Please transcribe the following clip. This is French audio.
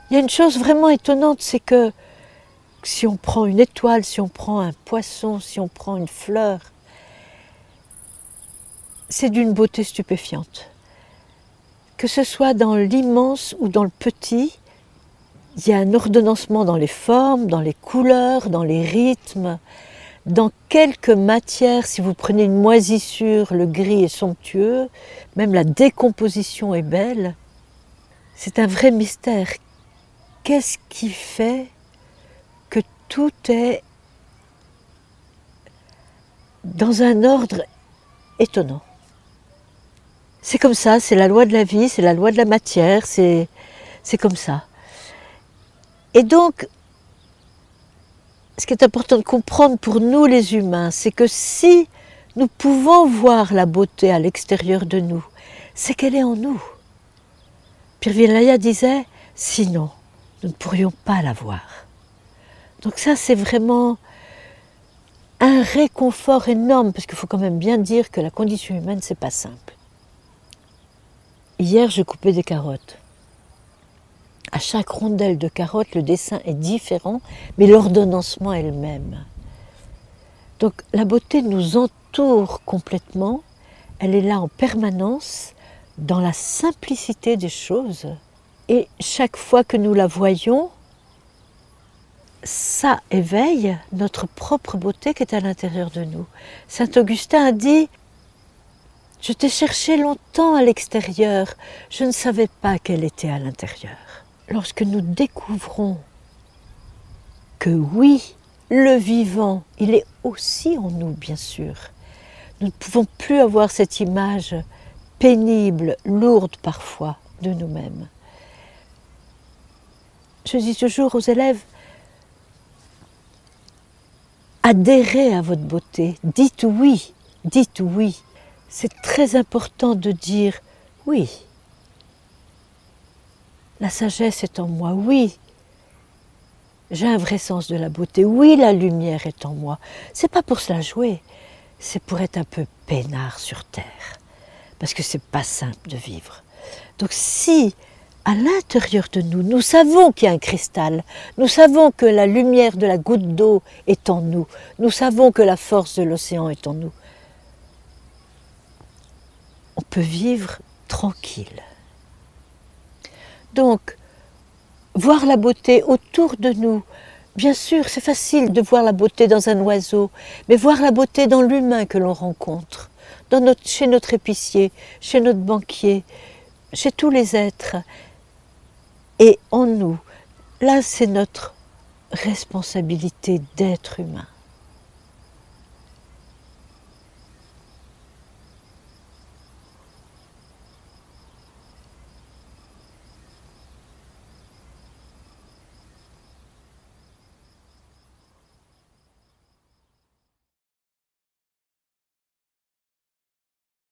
Il y a une chose vraiment étonnante, c'est que si on prend une étoile, si on prend un poisson, si on prend une fleur, c'est d'une beauté stupéfiante. Que ce soit dans l'immense ou dans le petit, il y a un ordonnancement dans les formes, dans les couleurs, dans les rythmes, dans quelques matières. Si vous prenez une moisissure, le gris est somptueux, même la décomposition est belle. C'est un vrai mystère. Qu'est-ce qui fait que tout est dans un ordre étonnant? C'est comme ça, c'est la loi de la vie, c'est la loi de la matière, c'est comme ça. Et donc, ce qui est important de comprendre pour nous les humains, c'est que si nous pouvons voir la beauté à l'extérieur de nous, c'est qu'elle est en nous. Pirvilaya disait, sinon, nous ne pourrions pas la voir. Donc ça, c'est vraiment un réconfort énorme, parce qu'il faut quand même bien dire que la condition humaine, c'est pas simple. Hier, je coupais des carottes. À chaque rondelle de carotte, le dessin est différent, mais l'ordonnancement est le même. Donc la beauté nous entoure complètement, elle est là en permanence, dans la simplicité des choses. Et chaque fois que nous la voyons, ça éveille notre propre beauté qui est à l'intérieur de nous. Saint Augustin a dit « Je t'ai cherché longtemps à l'extérieur, je ne savais pas qu'elle était à l'intérieur. » Lorsque nous découvrons que oui, le vivant, il est aussi en nous, bien sûr. Nous ne pouvons plus avoir cette image pénible, lourde parfois, de nous-mêmes. Je dis toujours aux élèves, adhérez à votre beauté, dites oui, dites oui. C'est très important de dire oui. La sagesse est en moi, oui. J'ai un vrai sens de la beauté, oui, la lumière est en moi. C'est pas pour se la jouer, c'est pour être un peu peinard sur terre. Parce que c'est pas simple de vivre. Donc si, à l'intérieur de nous, nous savons qu'il y a un cristal, nous savons que la lumière de la goutte d'eau est en nous, nous savons que la force de l'océan est en nous, on peut vivre tranquille. Donc, voir la beauté autour de nous, bien sûr, c'est facile de voir la beauté dans un oiseau, mais voir la beauté dans l'humain que l'on rencontre, chez notre épicier, chez notre banquier, chez tous les êtres, et en nous. Là, c'est notre responsabilité d'être humain.